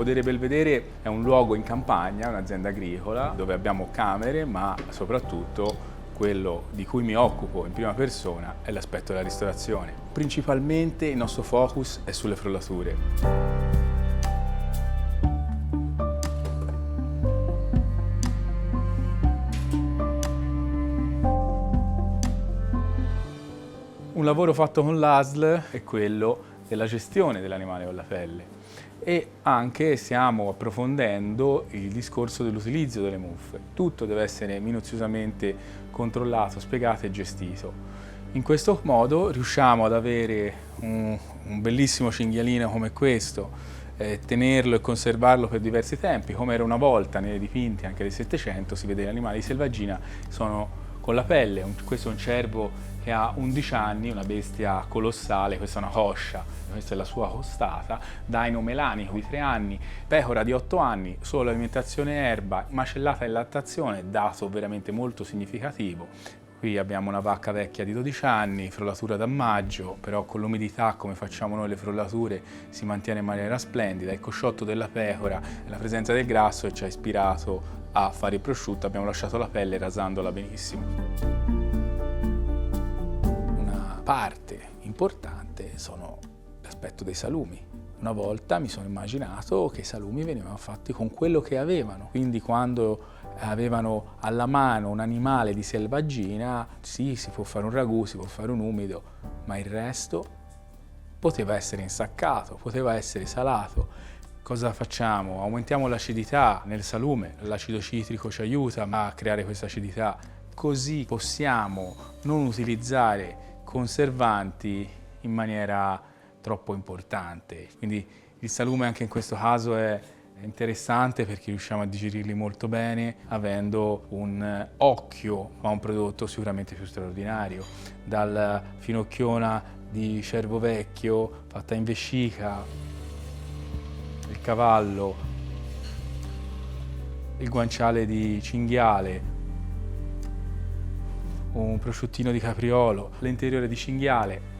Podere Belvedere è un luogo in campagna, un'azienda agricola, dove abbiamo camere, ma soprattutto quello di cui mi occupo in prima persona è l'aspetto della ristorazione. Principalmente il nostro focus è sulle frullature. Un lavoro fatto con l'ASL è quello della gestione dell'animale con la pelle e anche stiamo approfondendo il discorso dell'utilizzo delle muffe. Tutto deve essere minuziosamente controllato, spiegato e gestito. In questo modo riusciamo ad avere un bellissimo cinghialino come questo, tenerlo e conservarlo per diversi tempi, come era una volta nei dipinti anche del Settecento. Si vede gli animali di selvaggina sono con la pelle. Questo è un cervo che ha 11 anni, una bestia colossale, questa è una coscia, questa è la sua costata, daino melanico di 3 anni, pecora di 8 anni, solo alimentazione erba, macellata e lattazione, dato veramente molto significativo. Qui abbiamo una vacca vecchia di 12 anni, frollatura da maggio, però con l'umidità, come facciamo noi le frollature, si mantiene in maniera splendida. Il cosciotto della pecora e la presenza del grasso che ci ha ispirato a fare il prosciutto, abbiamo lasciato la pelle rasandola benissimo. Una parte importante sono l'aspetto dei salumi. Una volta mi sono immaginato che i salumi venivano fatti con quello che avevano, quindi quando avevano alla mano un animale di selvaggina, sì, si può fare un ragù, si può fare un umido, ma il resto poteva essere insaccato, poteva essere salato. Cosa facciamo? Aumentiamo l'acidità nel salume, l'acido citrico ci aiuta a creare questa acidità, così possiamo non utilizzare conservanti in maniera troppo importante. Quindi il salume anche in questo caso è interessante perché riusciamo a digerirli molto bene avendo un occhio a un prodotto sicuramente più straordinario. Dalla finocchiona di cervo vecchio fatta in vescica, il cavallo, il guanciale di cinghiale, un prosciuttino di capriolo, l'interiore di cinghiale,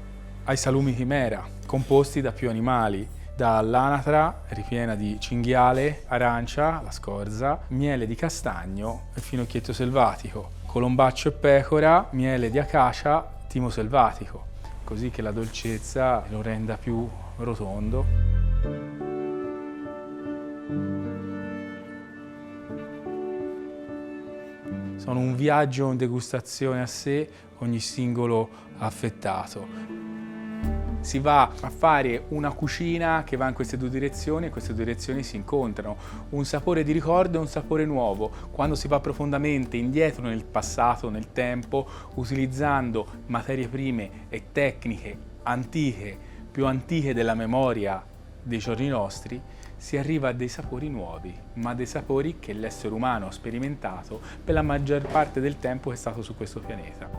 ai salumi chimera, composti da più animali, dall'anatra ripiena di cinghiale, arancia, la scorza, miele di castagno e finocchietto selvatico, colombaccio e pecora, miele di acacia, timo selvatico, così che la dolcezza lo renda più rotondo. Sono un viaggio in degustazione a sé, ogni singolo affettato. Si va a fare una cucina che va in queste due direzioni e queste due direzioni si incontrano. Un sapore di ricordo e un sapore nuovo. Quando si va profondamente indietro nel passato, nel tempo, utilizzando materie prime e tecniche antiche, più antiche della memoria dei giorni nostri, si arriva a dei sapori nuovi, ma dei sapori che l'essere umano ha sperimentato per la maggior parte del tempo che è stato su questo pianeta.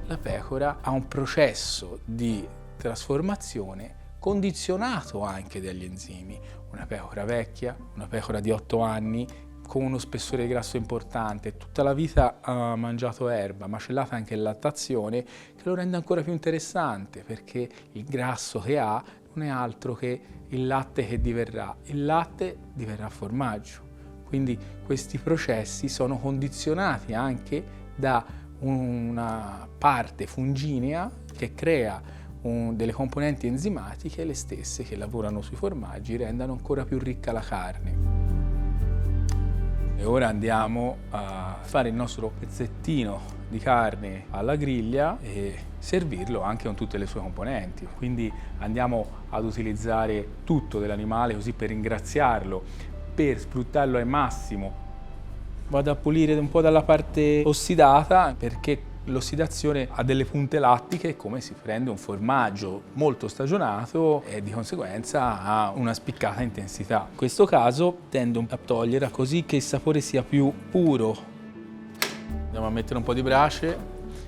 La pecora ha un processo di trasformazione condizionato anche dagli enzimi. Una pecora vecchia, una pecora di 8 anni, con uno spessore di grasso importante, tutta la vita ha mangiato erba, macellata anche in lattazione, che lo rende ancora più interessante perché il grasso che ha non è altro che il latte che diverrà. Il latte diverrà formaggio. Quindi questi processi sono condizionati anche da una parte funginea che crea delle componenti enzimatiche, le stesse che lavorano sui formaggi, rendano ancora più ricca la carne. E ora andiamo a fare il nostro pezzettino di carne alla griglia e servirlo anche con tutte le sue componenti. Quindi andiamo ad utilizzare tutto dell'animale così per ringraziarlo, per sfruttarlo al massimo. Vado a pulire un po' dalla parte ossidata perché l'ossidazione ha delle punte lattiche come si prende un formaggio molto stagionato e di conseguenza ha una spiccata intensità. In questo caso tendo a toglierla così che il sapore sia più puro. Andiamo a mettere un po' di brace,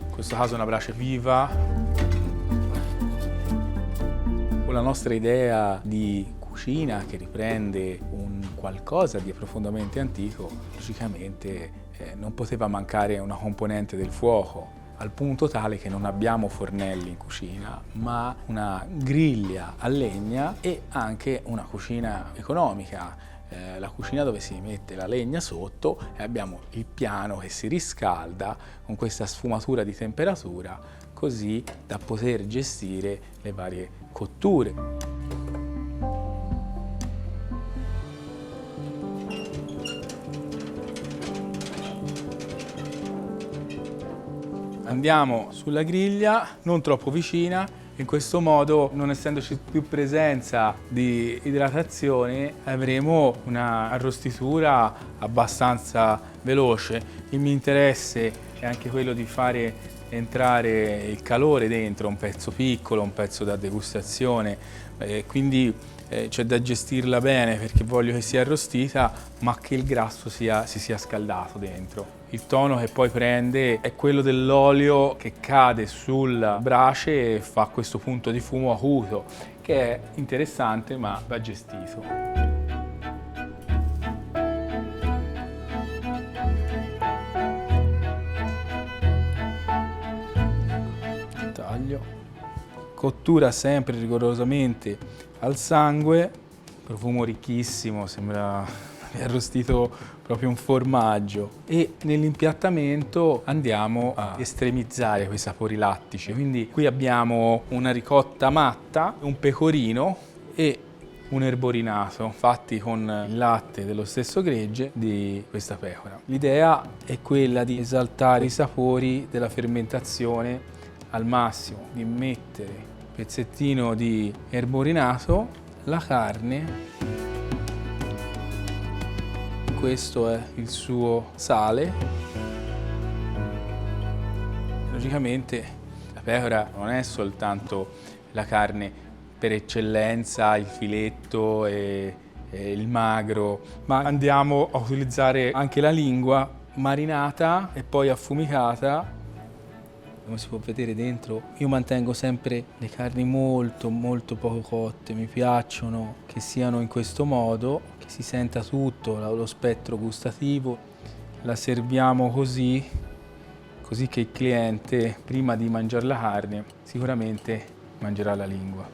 in questo caso una brace viva. Con la nostra idea di cucina che riprende un qualcosa di profondamente antico, logicamente non poteva mancare una componente del fuoco. al punto tale che non abbiamo fornelli in cucina, ma una griglia a legna e anche una cucina economica. La cucina dove si mette la legna sotto e abbiamo il piano che si riscalda con questa sfumatura di temperatura, così da poter gestire le varie cotture. Andiamo sulla griglia, non troppo vicina. In questo modo, non essendoci più presenza di idratazione, avremo una arrostitura abbastanza veloce. Il mio interesse è anche quello di fare entrare il calore dentro, un pezzo piccolo, un pezzo da degustazione, quindi c'è da gestirla bene perché voglio che sia arrostita ma che il grasso si sia scaldato dentro. Il tono che poi prende è quello dell'olio che cade sul brace e fa questo punto di fumo acuto che è interessante ma va gestito. Taglio. Cottura sempre rigorosamente al sangue, profumo ricchissimo, sembra arrostito proprio un formaggio, e nell'impiattamento andiamo a estremizzare quei sapori lattici. Quindi qui abbiamo una ricotta matta, un pecorino e un erborinato fatti con il latte dello stesso gregge di questa pecora. L'idea è quella di esaltare i sapori della fermentazione al massimo, di mettere un pezzettino di erborinato, la carne, questo è il suo sale. Logicamente la pecora non è soltanto la carne per eccellenza, il filetto e il magro, ma andiamo a utilizzare anche la lingua marinata e poi affumicata. Come si può vedere dentro, io mantengo sempre le carni molto poco cotte, mi piacciono che siano in questo modo, che si senta tutto lo spettro gustativo. La serviamo così che il cliente prima di mangiare la carne sicuramente mangerà la lingua.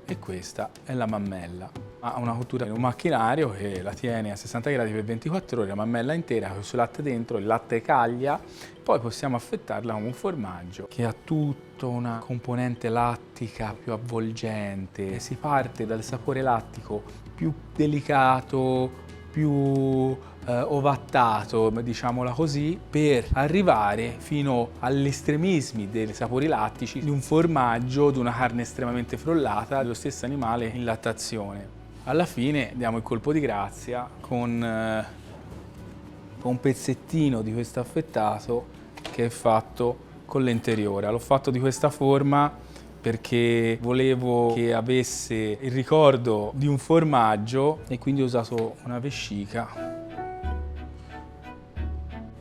E questa è la mammella. Ha una cottura in un macchinario che la tiene a 60 gradi per 24 ore, la mammella intera con il suo latte dentro, il latte caglia, poi possiamo affettarla come un formaggio che ha tutta una componente lattica più avvolgente. Si parte dal sapore lattico più delicato, più ovattato, diciamola così, per arrivare fino agli estremismi dei sapori lattici di un formaggio, di una carne estremamente frollata, dello stesso animale in lattazione. Alla fine diamo il colpo di grazia con un pezzettino di questo affettato che è fatto con l'enteriora. L'ho fatto di questa forma perché volevo che avesse il ricordo di un formaggio e quindi ho usato una vescica.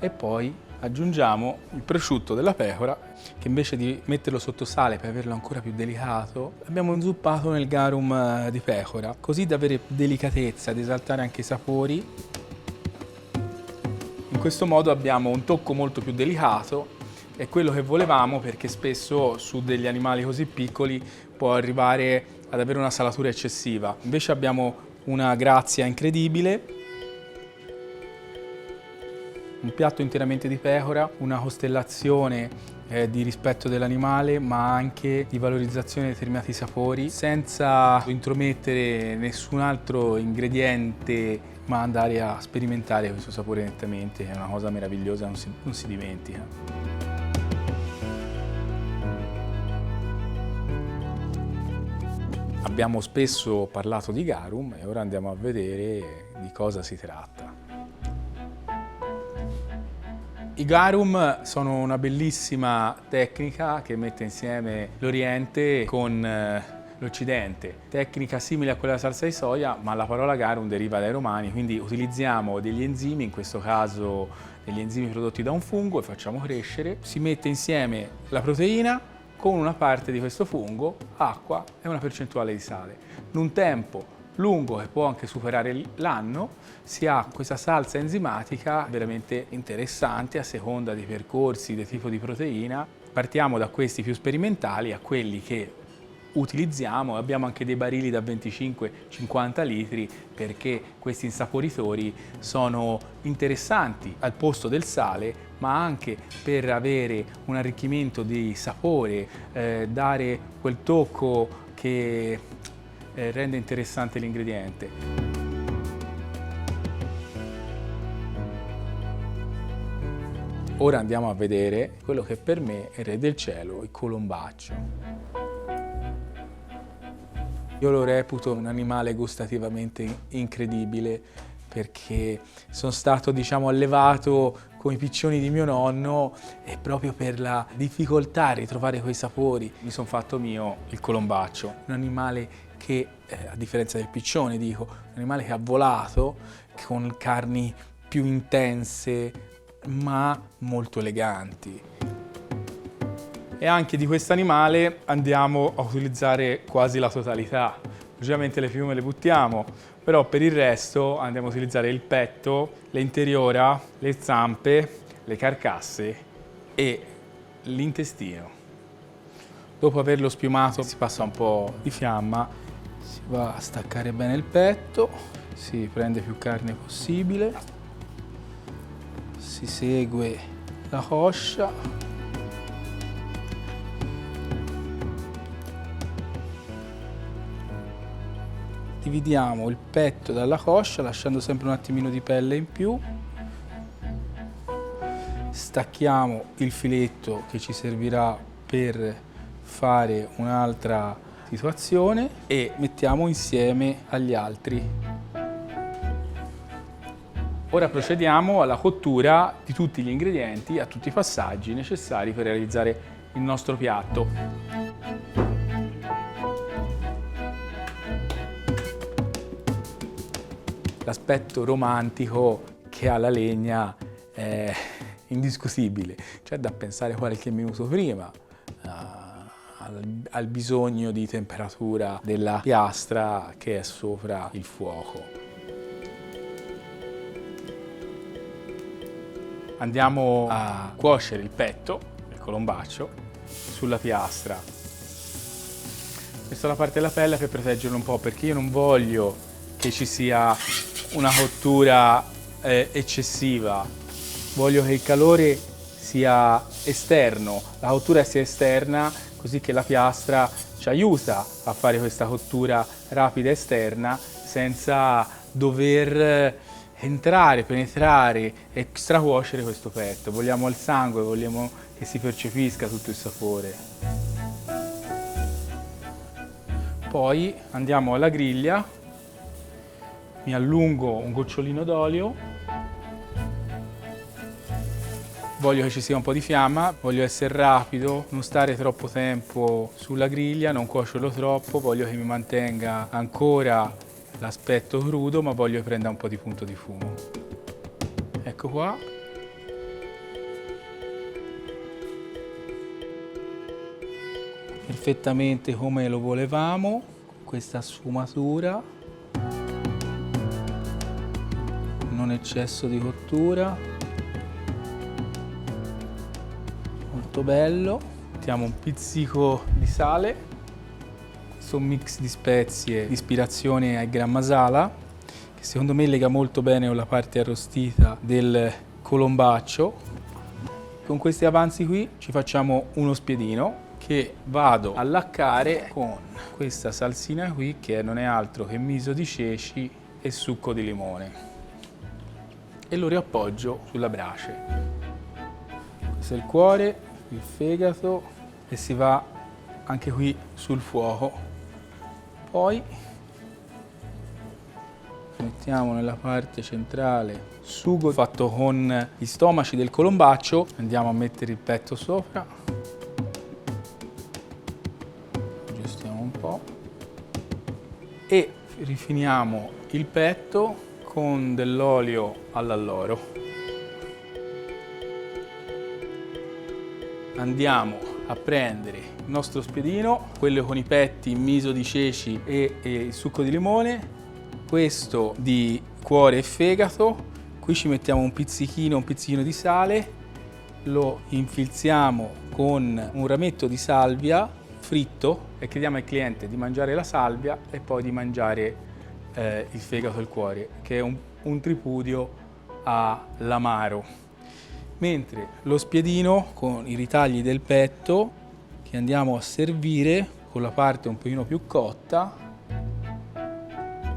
E poi aggiungiamo il prosciutto della pecora che invece di metterlo sotto sale per averlo ancora più delicato abbiamo inzuppato nel garum di pecora, così da avere delicatezza, ad esaltare anche i sapori. In questo modo abbiamo un tocco molto più delicato, è quello che volevamo perché spesso su degli animali così piccoli può arrivare ad avere una salatura eccessiva. Invece abbiamo una grazia incredibile. Un piatto interamente di pecora, una costellazione di rispetto dell'animale ma anche di valorizzazione di determinati sapori senza intromettere nessun altro ingrediente ma andare a sperimentare questo sapore nettamente, che è una cosa meravigliosa, non si dimentica. Abbiamo spesso parlato di garum e ora andiamo a vedere di cosa si tratta. I garum sono una bellissima tecnica che mette insieme l'Oriente con l'Occidente. Tecnica simile a quella della salsa di soia, ma la parola garum deriva dai romani, quindi utilizziamo degli enzimi, in questo caso degli enzimi prodotti da un fungo, e facciamo crescere. Si mette insieme la proteina con una parte di questo fungo, acqua e una percentuale di sale. In un tempo lungo che può anche superare l'anno, si ha questa salsa enzimatica veramente interessante a seconda dei percorsi, del tipo di proteina. Partiamo da questi più sperimentali a quelli che utilizziamo, abbiamo anche dei barili da 25-50 litri perché questi insaporitori sono interessanti al posto del sale, ma anche per avere un arricchimento di sapore, dare quel tocco che rende interessante l'ingrediente. Ora andiamo a vedere quello che per me è il re del cielo, il colombaccio. Io lo reputo un animale gustativamente incredibile perché sono stato, allevato con i piccioni di mio nonno e proprio per la difficoltà a ritrovare quei sapori mi sono fatto mio il colombaccio, un animale che, a differenza del piccione, un animale che ha volato con carni più intense ma molto eleganti. E anche di questo animale andiamo a utilizzare quasi la totalità. Logicamente le piume le buttiamo, però per il resto andiamo a utilizzare il petto, l'interiora, le zampe, le carcasse e l'intestino. Dopo averlo spiumato si passa un po' di fiamma, si va a staccare bene il petto, si prende più carne possibile, si segue la coscia. Dividiamo il petto dalla coscia lasciando sempre un attimino di pelle in più, stacchiamo il filetto che ci servirà per fare un'altra situazione e mettiamo insieme agli altri. Ora procediamo alla cottura di tutti gli ingredienti, a tutti i passaggi necessari per realizzare il nostro piatto. L'aspetto romantico che ha la legna è indiscutibile, c'è da pensare qualche minuto prima al bisogno di temperatura della piastra che è sopra il fuoco. Andiamo a cuocere il petto, il colombaccio, sulla piastra. Questa è la parte della pelle per proteggerlo un po', perché io non voglio che ci sia una cottura eccessiva, voglio che il calore sia esterno, la cottura sia esterna, così che la piastra ci aiuta a fare questa cottura rapida esterna senza dover entrare, penetrare e stracuocere questo petto. Vogliamo il sangue, vogliamo che si percepisca tutto il sapore. Poi andiamo alla griglia. Mi allungo un gocciolino d'olio, voglio che ci sia un po' di fiamma, voglio essere rapido, non stare troppo tempo sulla griglia, non cuocerlo troppo, voglio che mi mantenga ancora l'aspetto crudo, ma voglio che prenda un po' di punto di fumo. Ecco qua. Perfettamente come lo volevamo, con questa sfumatura. Non eccesso di cottura, molto bello. Mettiamo un pizzico di sale, questo mix di spezie di ispirazione al Garam Masala, che secondo me lega molto bene con la parte arrostita del colombaccio. Con questi avanzi qui ci facciamo uno spiedino che vado a laccare con questa salsina qui, che non è altro che miso di ceci e succo di limone, e lo riappoggio sulla brace. Questo è il cuore, il fegato, e si va anche qui sul fuoco. Poi mettiamo nella parte centrale sugo fatto con gli stomaci del colombaccio, andiamo a mettere il petto sopra, aggiustiamo un po' e rifiniamo il petto con dell'olio all'alloro. Andiamo a prendere il nostro spiedino, quello con i petti, il miso di ceci e il succo di limone, questo di cuore e fegato, qui ci mettiamo un pizzichino di sale, lo infilziamo con un rametto di salvia fritto e chiediamo al cliente di mangiare la salvia e poi di mangiare il fegato e il cuore, che è un tripudio all'amaro. Mentre lo spiedino con i ritagli del petto che andiamo a servire con la parte un pochino più cotta.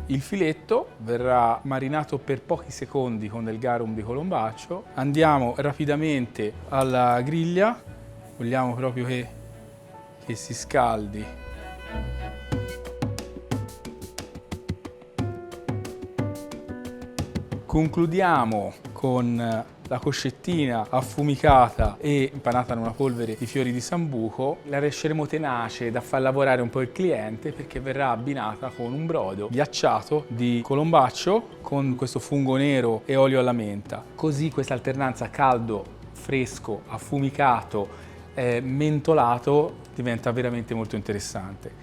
Il filetto verrà marinato per pochi secondi con del garum di colombaccio. Andiamo rapidamente alla griglia, vogliamo proprio che si scaldi. Concludiamo con la coscettina affumicata e impanata in una polvere di fiori di sambuco. La lasceremo tenace da far lavorare un po' il cliente perché verrà abbinata con un brodo ghiacciato di colombaccio con questo fungo nero e olio alla menta. Così questa alternanza caldo, fresco, affumicato, mentolato diventa veramente molto interessante.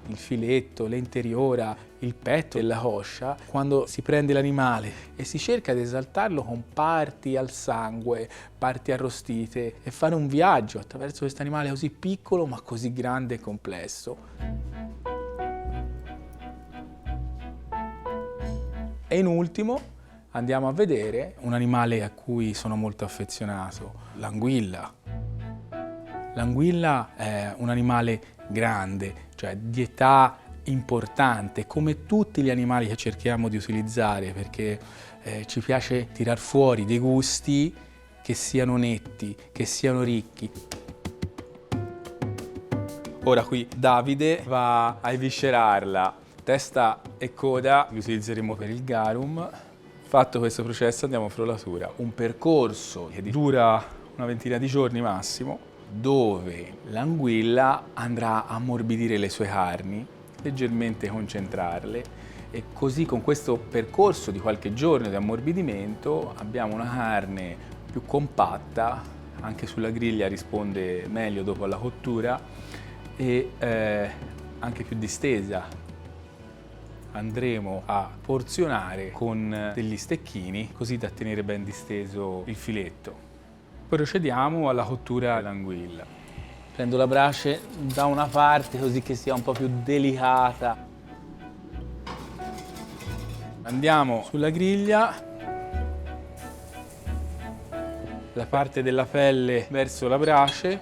Il filetto, l'interiora, il petto e la coscia, quando si prende l'animale e si cerca di esaltarlo con parti al sangue, parti arrostite e fare un viaggio attraverso questo animale così piccolo ma così grande e complesso. E in ultimo andiamo a vedere un animale a cui sono molto affezionato, l'anguilla. L'anguilla è un animale grande, cioè di età importante, come tutti gli animali che cerchiamo di utilizzare, perché ci piace tirar fuori dei gusti che siano netti, che siano ricchi. Ora qui Davide va a eviscerarla. Testa e coda li utilizzeremo per il garum. Fatto questo processo andiamo a frollatura. Un percorso che dura una ventina di giorni massimo, dove l'anguilla andrà a ammorbidire le sue carni, leggermente concentrarle e così con questo percorso di qualche giorno di ammorbidimento abbiamo una carne più compatta, anche sulla griglia risponde meglio dopo la cottura e anche più distesa. Andremo a porzionare con degli stecchini così da tenere ben disteso il filetto. Procediamo alla cottura dell'anguilla. Prendo la brace da una parte così che sia un po' più delicata. Andiamo sulla griglia, la parte della pelle verso la brace,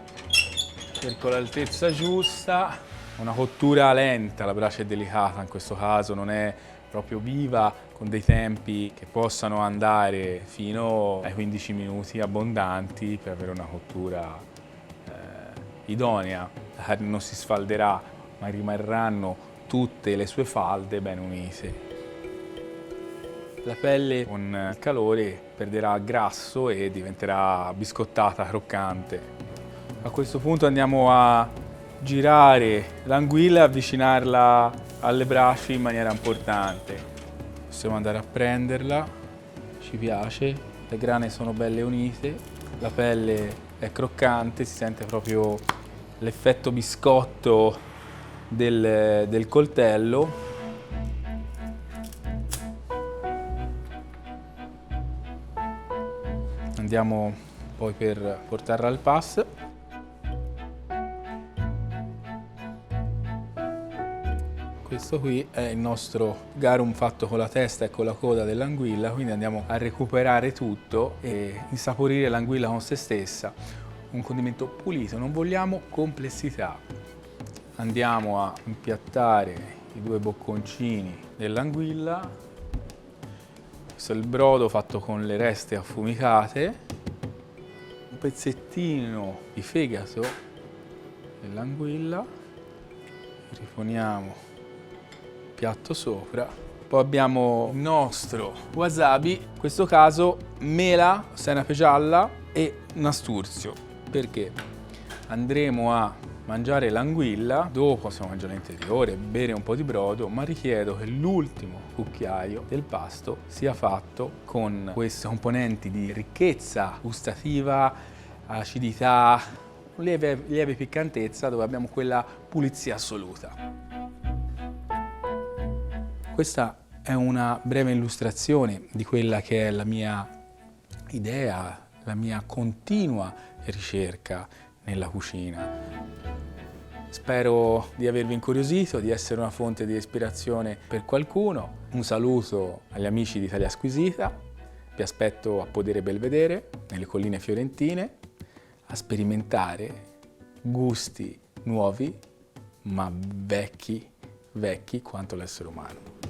cerco l'altezza giusta. Una cottura lenta, la brace è delicata in questo caso, non è proprio viva, con dei tempi che possano andare fino ai 15 minuti abbondanti per avere una cottura idonea. La carne non si sfalderà, ma rimarranno tutte le sue falde ben unite. La pelle con il calore perderà grasso e diventerà biscottata, croccante. A questo punto andiamo a girare l'anguilla e avvicinarla alle braci in maniera importante. Possiamo andare a prenderla, ci piace, le grane sono belle unite, la pelle è croccante, si sente proprio l'effetto biscotto del coltello. Andiamo poi per portarla al pass. Questo qui è il nostro garum fatto con la testa e con la coda dell'anguilla, quindi andiamo a recuperare tutto e insaporire l'anguilla con se stessa. Un condimento pulito, non vogliamo complessità. Andiamo a impiattare i due bocconcini dell'anguilla. Questo è il brodo fatto con le reste affumicate. Un pezzettino di fegato dell'anguilla. Riponiamo piatto sopra. Poi abbiamo il nostro wasabi, in questo caso mela, senape gialla e nasturzio. Perché? Andremo a mangiare l'anguilla, dopo possiamo mangiare l'interiore, bere un po' di brodo, ma richiedo che l'ultimo cucchiaio del pasto sia fatto con queste componenti di ricchezza gustativa, acidità, lieve piccantezza, dove abbiamo quella pulizia assoluta. Questa è una breve illustrazione di quella che è la mia idea, la mia continua ricerca nella cucina. Spero di avervi incuriosito, di essere una fonte di ispirazione per qualcuno. Un saluto agli amici di Italia Squisita. Vi aspetto a Podere Belvedere, nelle colline fiorentine, a sperimentare gusti nuovi, ma vecchi quanto l'essere umano.